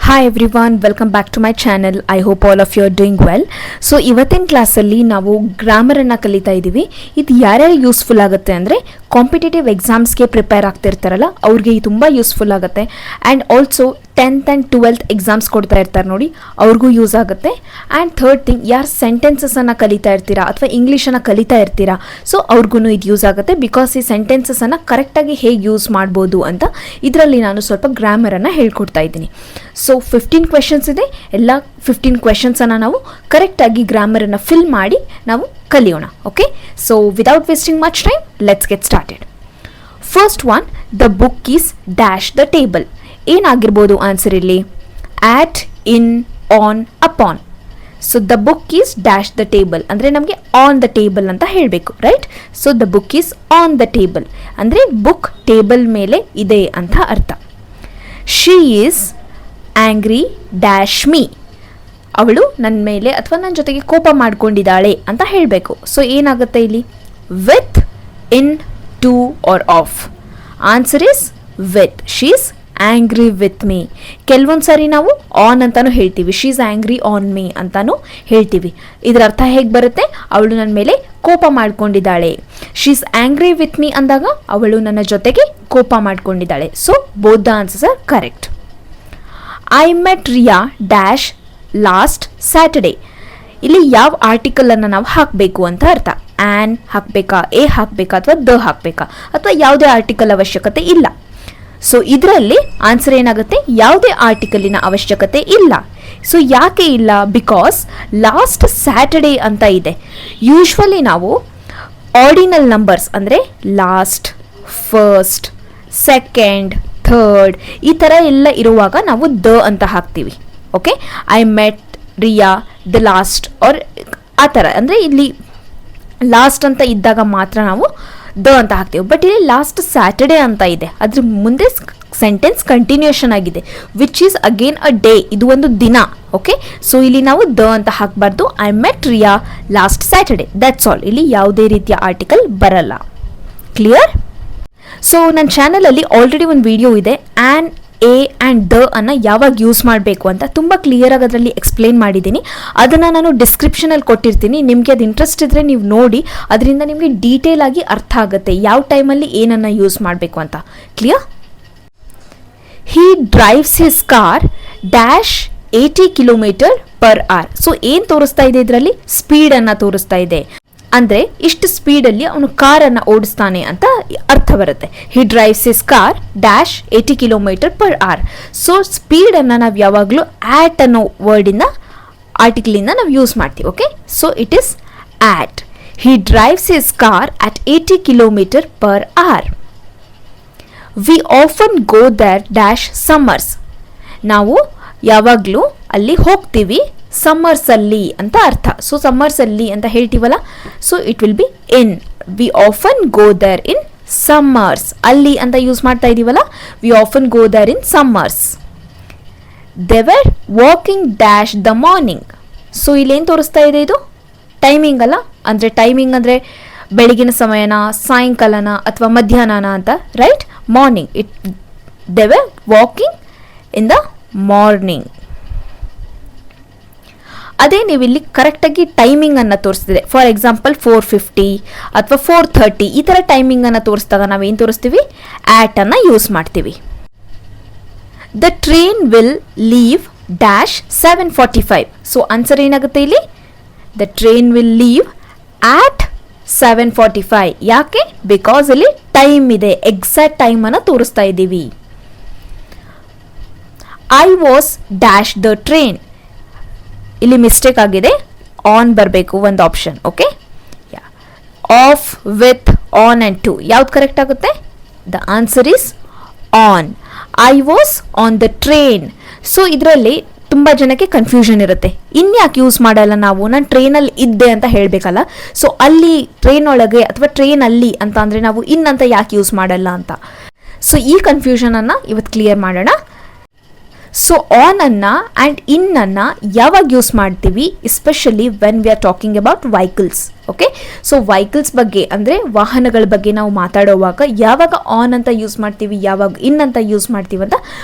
Hi everyone, welcome back to my channel. I hope all of you are doing well. So ಇವತ್ತಿನ ಕ್ಲಾಸಲ್ಲಿ ನಾವು ಗ್ರಾಮರನ್ನು ಕಲಿತಾ ಇದ್ದೀವಿ. ಇದು ಯಾರ್ಯಾರು ಯೂಸ್ಫುಲ್ ಆಗುತ್ತೆ ಅಂದರೆ ಕಾಂಪಿಟೇಟಿವ್ ಎಕ್ಸಾಮ್ಸ್ಗೆ ಪ್ರಿಪೇರ್ ಆಗ್ತಿರ್ತಾರಲ್ಲ ಅವ್ರಿಗೆ ತುಂಬ ಯೂಸ್ಫುಲ್ ಆಗುತ್ತೆ. And also 10th and 12th exams ಕೊಡ್ತಾ ಇರ್ತಾರೆ ನೋಡಿ, ಅವ್ರಿಗೂ ಯೂಸ್ ಆಗುತ್ತೆ. ಆ್ಯಂಡ್ ಥರ್ಡ್ ಥಿಂಗ್, ಯಾರು ಸೆಂಟೆನ್ಸಸನ್ನು ಕಲಿತಾ ಇರ್ತೀರಾ ಅಥವಾ ಇಂಗ್ಲೀಷನ್ನು ಕಲಿತಾ ಇರ್ತೀರಾ, ಸೊ ಅವ್ರಿಗೂ ಇದು ಯೂಸ್ ಆಗುತ್ತೆ. ಬಿಕಾಸ್ ಈ ಸೆಂಟೆನ್ಸಸನ್ನು ಕರೆಕ್ಟಾಗಿ ಹೇಗೆ ಯೂಸ್ ಮಾಡ್ಬೋದು ಅಂತ ಇದರಲ್ಲಿ ನಾನು ಸ್ವಲ್ಪ ಗ್ರಾಮರನ್ನು ಹೇಳ್ಕೊಡ್ತಾ ಇದ್ದೀನಿ. ಸೊ 15 ಕ್ವೆಶನ್ಸ್ ಇದೆ. ಎಲ್ಲ 15 ಕ್ವೆಶನ್ಸನ್ನು ನಾವು ಕರೆಕ್ಟಾಗಿ ಗ್ರಾಮರನ್ನು ಫಿಲ್ ಮಾಡಿ ನಾವು ಕಲಿಯೋಣ. Okay, so without wasting much time, let's get started. First one, the book is dash the table. ಏನಾಗಿರ್ಬೋದು ಆನ್ಸರ್ ಇಲ್ಲಿ? At, in, on, upon. So the book is dash the table ಅಂದರೆ ನಮಗೆ ಆನ್ ದ ಟೇಬಲ್ ಅಂತ ಹೇಳಬೇಕು, right? So the book is on the table ಅಂದರೆ book table ಮೇಲೆ ಇದೆ ಅಂತ ಅರ್ಥ. She is angry dash me. ಅವಳು ನನ್ನ ಮೇಲೆ ಅಥವಾ ನನ್ನ ಜೊತೆಗೆ ಕೋಪ ಮಾಡ್ಕೊಂಡಿದ್ದಾಳೆ ಅಂತ ಹೇಳಬೇಕು. ಸೊ ಏನಾಗುತ್ತೆ ಇಲ್ಲಿ? With, in, to or off. Answer is with. She is angry with me. ಕೆಲವೊಂದು ಸಾರಿ ನಾವು ಆನ್ ಅಂತಾನು ಹೇಳ್ತೀವಿ, she is angry on me ಅಂತಾನು ಹೇಳ್ತೀವಿ. ಇದರ ಅರ್ಥ ಹೇಗೆ ಬರುತ್ತೆ? ಅವಳು ನನ್ನ ಮೇಲೆ ಕೋಪ ಮಾಡ್ಕೊಂಡಿದ್ದಾಳೆ. She is angry with me ಅಂದಾಗ ಅವಳು ನನ್ನ ಜೊತೆಗೆ ಕೋಪ ಮಾಡ್ಕೊಂಡಿದ್ದಾಳೆ. So both the answers are correct. I met Riya dash last Saturday. ಇಲ್ಲಿ ಯಾವ ಆರ್ಟಿಕಲನ್ನು ನಾವು ಹಾಕಬೇಕು ಅಂತ ಅರ್ಥ. ಆ್ಯನ್ ಹಾಕಬೇಕಾ, ಎ ಹಾಕಬೇಕಾ ಅಥವಾ ದ ಹಾಕಬೇಕಾ ಅಥವಾ ಯಾವುದೇ ಆರ್ಟಿಕಲ್ ಅವಶ್ಯಕತೆ ಇಲ್ಲ. ಸೊ ಇದರಲ್ಲಿ ಆನ್ಸರ್ ಏನಾಗುತ್ತೆ? ಯಾವುದೇ ಆರ್ಟಿಕಲಿನ ಅವಶ್ಯಕತೆ ಇಲ್ಲ. ಸೊ ಯಾಕೆ ಇಲ್ಲ? ಬಿಕಾಸ್ ಲಾಸ್ಟ್ ಸ್ಯಾಟರ್ಡೇ ಅಂತ ಇದೆ. ಯೂಶ್ವಲಿ ನಾವು ಆರ್ಡಿನಲ್ ನಂಬರ್ಸ್ ಅಂದರೆ ಲಾಸ್ಟ್, ಫಸ್ಟ್, ಸೆಕೆಂಡ್, ಥರ್ಡ್ ಈ ಥರ ಎಲ್ಲ ಇರುವಾಗ ನಾವು ದ ಅಂತ ಹಾಕ್ತೀವಿ. Okay, I met Ria the last or ಆ ಥರ ಅಂದರೆ ಇಲ್ಲಿ ಲಾಸ್ಟ್ ಅಂತ ಇದ್ದಾಗ ಮಾತ್ರ ನಾವು ದ ಅಂತ ಹಾಕ್ತೀವಿ. ಬಟ್ ಇಲ್ಲಿ ಲಾಸ್ಟ್ ಸ್ಯಾಟರ್ಡೇ ಅಂತ ಇದೆ, ಅದ್ರ ಮುಂದೆ ಸೆಂಟೆನ್ಸ್ ಕಂಟಿನ್ಯೂಷನ್ ಆಗಿದೆ, which is again a day. ಇದು ಒಂದು ದಿನ. ಓಕೆ, ಸೊ ಇಲ್ಲಿ ನಾವು ದ ಅಂತ ಹಾಕಬಾರ್ದು. I met Ria last Saturday, that's all. ಇಲ್ಲಿ ಯಾವುದೇ ರೀತಿಯ ಆರ್ಟಿಕಲ್ ಬರಲ್ಲ. ಕ್ಲಿಯರ್? ಸೊ ನನ್ನ ಚಾನಲಲ್ಲಿ ಆಲ್ರೆಡಿ ಒಂದು ವಿಡಿಯೋ ಇದೆ, ಆ್ಯನ್, ಎ ಆ್ಯಂಡ್ ದ ಅನ್ನು ಯಾವಾಗ ಯೂಸ್ ಮಾಡಬೇಕು ಅಂತ ತುಂಬ ಕ್ಲಿಯರಾಗಿ ಅದರಲ್ಲಿ ಎಕ್ಸ್ಪ್ಲೇನ್ ಮಾಡಿದ್ದೀನಿ. ಅದನ್ನು ನಾನು ಡಿಸ್ಕ್ರಿಪ್ಷನಲ್ಲಿ ಕೊಟ್ಟಿರ್ತೀನಿ. ನಿಮಗೆ ಅದು ಇಂಟ್ರೆಸ್ಟ್ ಇದ್ದರೆ ನೀವು ನೋಡಿ, ಅದರಿಂದ ನಿಮಗೆ ಡೀಟೇಲ್ ಆಗಿ ಅರ್ಥ ಆಗುತ್ತೆ ಯಾವ ಟೈಮಲ್ಲಿ ಏನನ್ನು ಯೂಸ್ ಮಾಡಬೇಕು ಅಂತ. Clear? He drives his car dash 80 km/h. So ಏನು ತೋರಿಸ್ತಾ ಇದೆ ಇದರಲ್ಲಿ? ಸ್ಪೀಡನ್ನು ತೋರಿಸ್ತಾ ಇದೆ. ಅಂದರೆ ಇಷ್ಟು ಸ್ಪೀಡಲ್ಲಿ ಅವನು ಕಾರನ್ನು ಓಡಿಸ್ತಾನೆ ಅಂತ ಅರ್ಥ ಬರುತ್ತೆ. He drives his car dash 80 km/h. So ಸ್ಪೀಡನ್ನು ನಾವು ಯಾವಾಗಲೂ ಆಟ್ ಅನ್ನೋ ವರ್ಡಿಂದ, ಆರ್ಟಿಕಲಿಂದ ನಾವು ಯೂಸ್ ಮಾಡ್ತೀವಿ. Okay, so it is at. He drives his car at 80 km/h. We often go there dash summers. ನಾವು ಯಾವಾಗಲೂ ಅಲ್ಲಿ ಹೋಗ್ತೀವಿ ಸಮ್ಮರ್ಸಲ್ಲಿ ಅಂತ ಅರ್ಥ. ಸೊ ಸಮ್ಮರ್ಸಲ್ಲಿ ಅಂತ ಹೇಳ್ತೀವಲ್ಲ, so it will be in. We often go there in summers. ಅಲ್ಲಿ ಅಂತ ಯೂಸ್ ಮಾಡ್ತಾ ಇದ್ದೀವಲ್ಲ, we often go there in summers. They were walking dash the morning. So ಇಲ್ಲೇನು ತೋರಿಸ್ತಾ ಇದೆ? ಇದು ಟೈಮಿಂಗ್ ಅಲ್ಲ. ಅಂದರೆ ಟೈಮಿಂಗ್ ಅಂದರೆ ಬೆಳಗಿನ ಸಮಯನ, ಸಾಯಂಕಾಲನ ಅಥವಾ ಮಧ್ಯಾಹ್ನನ ಅಂತ, right? Morning. They were walking in the morning. ಅದೇ ನೀವು ಇಲ್ಲಿ ಕರೆಕ್ಟಾಗಿ ಟೈಮಿಂಗನ್ನು ತೋರಿಸ್ತಿದೆ. ಫಾರ್ ಎಕ್ಸಾಂಪಲ್ 4:50 ಅಥವಾ 4:30 ಈ ಥರ ಟೈಮಿಂಗನ್ನು ತೋರಿಸಿದಾಗ ನಾವೇನು ತೋರಿಸ್ತೀವಿ? ಆ್ಯಟನ್ನು ಯೂಸ್ ಮಾಡ್ತೀವಿ. The train will leave dash 7:45. So answer ಏನಾಗುತ್ತೆ ಇಲ್ಲಿ? ದ ಟ್ರೈನ್ ವಿಲ್ ಲೀವ್ ಆಟ್ 7:45. ಯಾಕೆ? ಬಿಕಾಸ್ ಇಲ್ಲಿ ಟೈಮ್ ಇದೆ, ಎಕ್ಸಾಕ್ಟ್ ಟೈಮನ್ನು ತೋರಿಸ್ತಾ ಇದ್ದೀವಿ. I was dash the train. ಇಲ್ಲಿ ಮಿಸ್ಟೇಕ್ ಆಗಿದೆ, ಆನ್ ಬರಬೇಕು ಒಂದು option. Okay, of, with, on and to ಯಾವ್ದು ಕರೆಕ್ಟ್ ಆಗುತ್ತೆ? The answer is on. I was on the train. So ಇದರಲ್ಲಿ ತುಂಬ ಜನಕ್ಕೆ ಕನ್ಫ್ಯೂಷನ್ ಇರುತ್ತೆ. ಇನ್ಯಾಕೆ ಯೂಸ್ ಮಾಡಲ್ಲ ನಾವು? ನಾನು ಟ್ರೈನಲ್ಲಿ ಇದ್ದೆ ಅಂತ ಹೇಳಬೇಕಲ್ಲ. ಸೊ ಅಲ್ಲಿ ಟ್ರೈನ್ ಒಳಗೆ ಅಥವಾ ಟ್ರೈನಲ್ಲಿ ಅಂತ ಅಂದರೆ ನಾವು ಇನ್ ಅಂತ ಯಾಕೆ ಯೂಸ್ ಮಾಡಲ್ಲ ಅಂತ. ಸೊ ಈ ಕನ್ಫ್ಯೂಷನನ್ನು ಇವತ್ತು ಕ್ಲಿಯರ್ ಮಾಡೋಣ. ಸೊ ಆನ್ ಅನ್ನು ಆ್ಯಂಡ್ ಇನ್ ಅನ್ನು ಯಾವಾಗ ಯೂಸ್ ಮಾಡ್ತೀವಿ? Especially when we are talking about vehicles. Okay, so vehicles ಬಗ್ಗೆ ಅಂದರೆ ವಾಹನಗಳ ಬಗ್ಗೆ ನಾವು ಮಾತಾಡುವಾಗ ಯಾವಾಗ ಆನ್ ಅಂತ ಯೂಸ್ ಮಾಡ್ತೀವಿ, ಯಾವಾಗ ಇನ್ ಅಂತ ಯೂಸ್ ಮಾಡ್ತೀವಿ ಅಂತ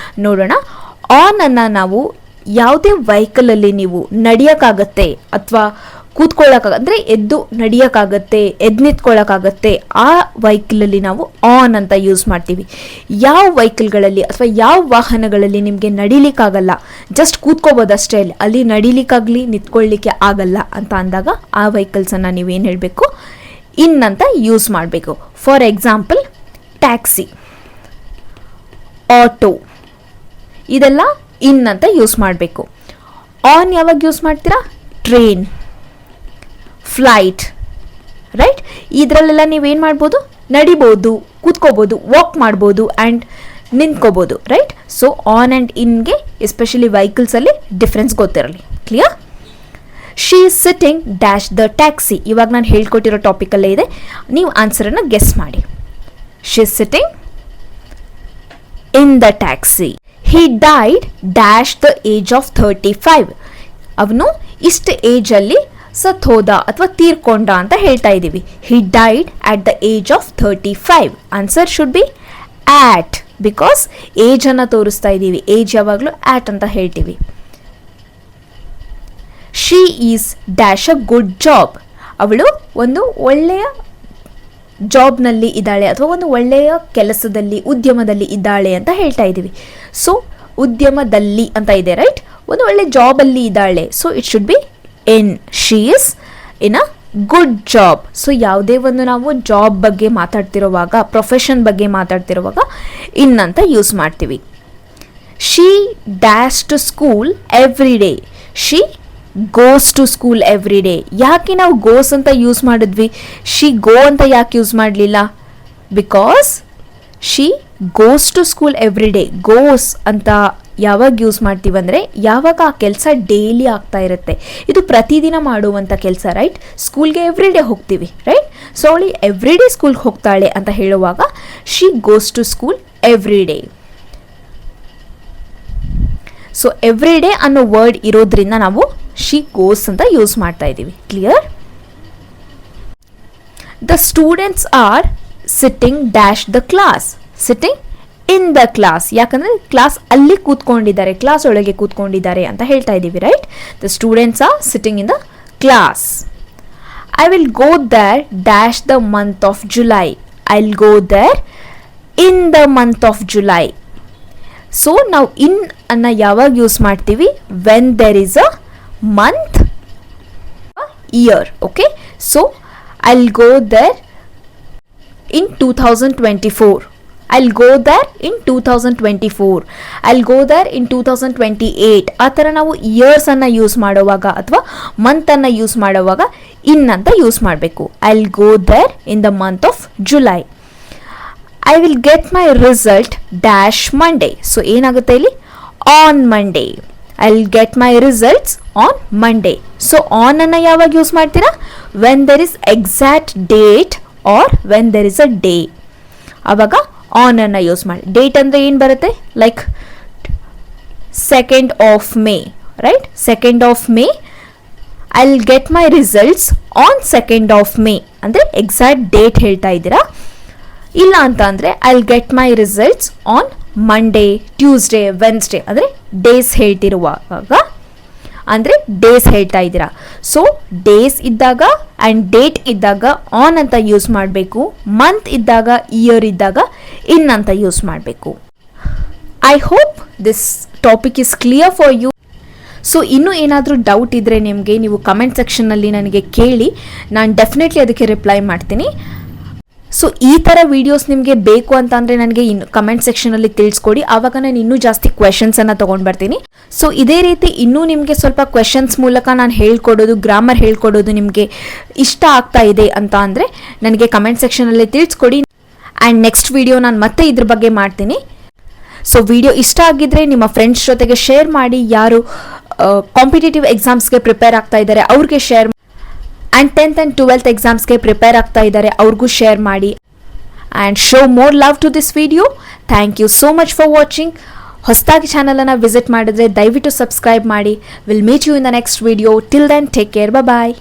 ನೋಡೋಣ. ಆನನ್ನು ನಾವು ಯಾವುದೇ ವೆಹಿಕಲಲ್ಲಿ ನೀವು ನಡೆಯೋಕ್ಕಾಗತ್ತೆ ಅಥವಾ ಕೂತ್ಕೊಳ್ಳೋಕ್ಕಾಗ ಅಂದರೆ ಎದ್ದು ನಡೆಯೋಕ್ಕಾಗತ್ತೆ, ಎದ್ದು ನಿಂತ್ಕೊಳ್ಳೋಕ್ಕಾಗತ್ತೆ, ಆ ವೆಹಿಕಲಲ್ಲಿ ನಾವು ಆನ್ ಅಂತ ಯೂಸ್ ಮಾಡ್ತೀವಿ. ಯಾವ ವೆಹಿಕಲ್ಗಳಲ್ಲಿ ಅಥವಾ ಯಾವ ವಾಹನಗಳಲ್ಲಿ ನಿಮಗೆ ನಡಿಲಿಕ್ಕಾಗಲ್ಲ, ಜಸ್ಟ್ ಕೂತ್ಕೋಬೋದಷ್ಟೇ, ಅಲ್ಲಿ ನಡಿಲಿಕ್ಕಾಗಲಿ ನಿಂತ್ಕೊಳ್ಳಿಕ್ಕೆ ಆಗಲ್ಲ ಅಂತ ಅಂದಾಗ ಆ ವೆಹಿಕಲ್ಸನ್ನು ನೀವೇನು ಹೇಳಬೇಕು, ಇನ್ ಅಂತ ಯೂಸ್ ಮಾಡಬೇಕು. ಫಾರ್ ಎಕ್ಸಾಂಪಲ್ ಟ್ಯಾಕ್ಸಿ, ಆಟೋ, ಇದೆಲ್ಲ ಇನ್ ಅಂತ ಯೂಸ್ ಮಾಡಬೇಕು. ಆನ್ ಯಾವಾಗ ಯೂಸ್ ಮಾಡ್ತೀರಾ? Train, flight, right? ಇದರಲ್ಲೆಲ್ಲ ನೀವೇನು ಮಾಡ್ಬೋದು? ನಡಿಬೋದು, ಕೂತ್ಕೋಬೋದು, ವಾಕ್ ಮಾಡ್ಬೋದು ಆ್ಯಂಡ್ ನಿಂತ್ಕೋಬೋದು, ರೈಟ್? ಸೊ ಆನ್ ಆ್ಯಂಡ್ ಇನ್ಗೆ ಎಸ್ಪೆಷಲಿ ವೆಹಿಕಲ್ಸಲ್ಲಿ ಡಿಫ್ರೆನ್ಸ್ ಗೊತ್ತಿರಲಿ. Clear? She is sitting dash the taxi. ಇವಾಗ ನಾನು ಹೇಳ್ಕೊಟ್ಟಿರೋ ಟಾಪಿಕಲ್ಲೇ ಇದೆ, ನೀವು ಆನ್ಸರನ್ನು ಗೆಸ್ ಮಾಡಿ. She is sitting in the taxi. He died dash the age of 35. ಅವನು ಇಷ್ಟು ಏಜಲ್ಲಿ ಸತ್ತೋದ ಅಥವಾ ತೀರ್ಕೊಂಡ ಅಂತ ಹೇಳ್ತಾ ಇದ್ದೀವಿ. He died at the age of 35. Answer should be at, because ಏಜನ್ನು ತೋರಿಸ್ತಾ ಇದ್ದೀವಿ. ಏಜ್ ಯಾವಾಗಲೂ ಆಟ್ ಅಂತ ಹೇಳ್ತೀವಿ. She is dash a good job. ಅವಳು ಒಂದು ಒಳ್ಳೆಯ ಜಾಬ್ನಲ್ಲಿ ಇದ್ದಾಳೆ ಅಥವಾ ಒಂದು ಒಳ್ಳೆಯ ಕೆಲಸದಲ್ಲಿ, ಉದ್ಯಮದಲ್ಲಿ ಇದ್ದಾಳೆ ಅಂತ ಹೇಳ್ತಾ ಇದ್ದೀವಿ. ಸೊ ಉದ್ಯಮದಲ್ಲಿ ಅಂತ ಇದೆ, ರೈಟ್? ಒಂದು ಒಳ್ಳೆ ಜಾಬಲ್ಲಿ ಇದ್ದಾಳೆ. So it should be in. She is in a good job. So ಯಾವುದೇ ಒಂದು ನಾವು ಜಾಬ್ ಬಗ್ಗೆ ಮಾತಾಡ್ತಿರುವಾಗ, ಪ್ರೊಫೆಷನ್ ಬಗ್ಗೆ ಮಾತಾಡ್ತಿರುವಾಗ ಇನ್ ಅಂತ ಯೂಸ್ ಮಾಡ್ತೀವಿ. She dash to school every day. She goes to school every day. ಯಾಕೆ ನಾವು ಗೋಸ್ ಅಂತ ಯೂಸ್ ಮಾಡಿದ್ವಿ, ಶಿ ಗೋ ಅಂತ ಯಾಕೆ ಯೂಸ್ ಮಾಡಲಿಲ್ಲ? Because she goes to school every day. Goes ಅಂತ ಯಾವಾಗ ಯೂಸ್ ಮಾಡ್ತೀವಂದರೆ ಯಾವಾಗ ಆ ಕೆಲಸ ಡೈಲಿ ಆಗ್ತಾ ಇರುತ್ತೆ, ಇದು ಪ್ರತಿದಿನ ಮಾಡುವಂಥ ಕೆಲಸ, ರೈಟ್? ಸ್ಕೂಲ್ಗೆ ಎವ್ರಿ ಡೇ ಹೋಗ್ತೀವಿ, ರೈಟ್? ಸೊ ಅವಳು ಎವ್ರಿ ಡೇ ಸ್ಕೂಲ್ಗೆ ಹೋಗ್ತಾಳೆ ಅಂತ ಹೇಳುವಾಗ she goes to school every day. So every day ಅನ್ನೋ ವರ್ಡ್ ಇರೋದ್ರಿಂದ ನಾವು ಶಿ ಗೋಸ್ ಅಂತ ಯೂಸ್ ಮಾಡ್ತಾ ಇದ್ದೀವಿ. Clear? The students are sitting dash the class. Sitting in the class. ಯಾಕಂದರೆ ಕ್ಲಾಸ್ ಅಲ್ಲಿ ಕೂತ್ಕೊಂಡಿದ್ದಾರೆ, ಕ್ಲಾಸ್ ಒಳಗೆ ಕೂತ್ಕೊಂಡಿದ್ದಾರೆ ಅಂತ ಹೇಳ್ತಾ ಇದ್ದೀವಿ, right? The students are sitting in the class. I will go there dash the month of July. I will go there in the month of July. So ನಾವು in ಅನ್ನು ಯಾವಾಗ ಯೂಸ್ ಮಾಡ್ತೀವಿ? When there is a month, year. Okay, so I will go there in 2024. I'll go there in 2024. I'll go there in 2028. ಆ ಥರ ನಾವು ಇಯರ್ಸನ್ನು use ಮಾಡುವಾಗ ಅಥವಾ ಮಂತನ್ನು use ಮಾಡುವಾಗ ಇನ್ ಅಂತ ಯೂಸ್ ಮಾಡಬೇಕು. I'll go there in the month of July. I will get my result dash Monday. So ಏನಾಗುತ್ತೆ ಇಲ್ಲಿ? on Monday. I'll get my results on Monday. So on ಅನ್ನು ಯಾವಾಗ ಯೂಸ್ ಮಾಡ್ತೀರಾ? when there is exact date or when there is a day. ಆವಾಗ on ಅನ್ನು use ಮಾಡಿ. Date ಅಂದರೆ ಏನು ಬರುತ್ತೆ? Like 2nd of May, right? 2nd of May. I will get my results on 2nd of May ಅಂದರೆ exact date ಹೇಳ್ತಾ ಇದ್ದೀರಾ. ಇಲ್ಲ ಅಂತ ಅಂದರೆ I will get my results on Monday, Tuesday, Wednesday ಅಂದರೆ ಡೇಸ್ ಹೇಳ್ತಿರುವಾಗ ಅಂದರೆ ಡೇಸ್ ಹೇಳ್ತಾ ಇದ್ದೀರಾ. ಸೊ ಡೇಸ್ ಇದ್ದಾಗ ಆ್ಯಂಡ್ ಡೇಟ್ ಇದ್ದಾಗ ಆನ್ ಅಂತ ಯೂಸ್ ಮಾಡಬೇಕು. ಮಂತ್ ಇದ್ದಾಗ, ಇಯರ್ ಇದ್ದಾಗ ಇನ್ ಅಂತ ಯೂಸ್ ಮಾಡಬೇಕು. I hope this topic is clear for you. So ಇನ್ನೂ ಏನಾದರೂ ಡೌಟ್ ಇದ್ದರೆ ನಿಮಗೆ ನೀವು ಕಮೆಂಟ್ ಸೆಕ್ಷನ್ನಲ್ಲಿ ನನಗೆ ಕೇಳಿ, ನಾನು ಡೆಫಿನೆಟ್ಲಿ ಅದಕ್ಕೆ ರಿಪ್ಲೈ ಮಾಡ್ತೀನಿ. ಸೊ ಈ ಥರ ವೀಡಿಯೋಸ್ ನಿಮಗೆ ಬೇಕು ಅಂತ ಅಂದರೆ ನನಗೆ ಇನ್ನು ಕಮೆಂಟ್ ಸೆಕ್ಷನಲ್ಲಿ ತಿಳಿಸ್ಕೊಡಿ, ಆವಾಗ ನಾನು ಇನ್ನೂ ಜಾಸ್ತಿ ಕ್ವೆಶನ್ಸನ್ನು ತೊಗೊಂಡು ಬರ್ತೀನಿ. ಸೊ ಇದೇ ರೀತಿ ಇನ್ನೂ ನಿಮಗೆ ಸ್ವಲ್ಪ ಕ್ವೆಶನ್ಸ್ ಮೂಲಕ ನಾನು ಹೇಳ್ಕೊಡೋದು, ಗ್ರಾಮರ್ ಹೇಳ್ಕೊಡೋದು ನಿಮಗೆ ಇಷ್ಟ ಆಗ್ತಾ ಇದೆ ಅಂತ ಅಂದರೆ ನನಗೆ ಕಮೆಂಟ್ ಸೆಕ್ಷನಲ್ಲಿ ತಿಳಿಸ್ಕೊಡಿ. ಆ್ಯಂಡ್ ನೆಕ್ಸ್ಟ್ ವಿಡಿಯೋ ನಾನು ಮತ್ತೆ ಇದ್ರ ಬಗ್ಗೆ ಮಾಡ್ತೀನಿ. ಸೊ ವಿಡಿಯೋ ಇಷ್ಟ ಆಗಿದ್ದರೆ ನಿಮ್ಮ ಫ್ರೆಂಡ್ಸ್ ಜೊತೆಗೆ ಶೇರ್ ಮಾಡಿ. ಯಾರು ಕಾಂಪಿಟೇಟಿವ್ ಎಕ್ಸಾಮ್ಸ್ಗೆ ಪ್ರಿಪೇರ್ ಆಗ್ತಾ ಇದ್ದಾರೆ ಅವ್ರಿಗೆ ಶೇರ್ ಮಾಡಿ. And 10th and 12th ಎಕ್ಸಾಮ್ಸ್ಗೆ prepare ಆಗ್ತಾ ಇದ್ದಾರೆ ಅವ್ರಿಗೂ ಶೇರ್ ಮಾಡಿ. And show more love to this video. Thank you so much for watching. ಹೊಸದಾಗಿ ಚಾನಲನ್ನು ವಿಸಿಟ್ ಮಾಡಿದ್ರೆ ದಯವಿಟ್ಟು ಸಬ್ಸ್ಕ್ರೈಬ್ ಮಾಡಿ. Will meet you in the next video. Till then take care. Bye.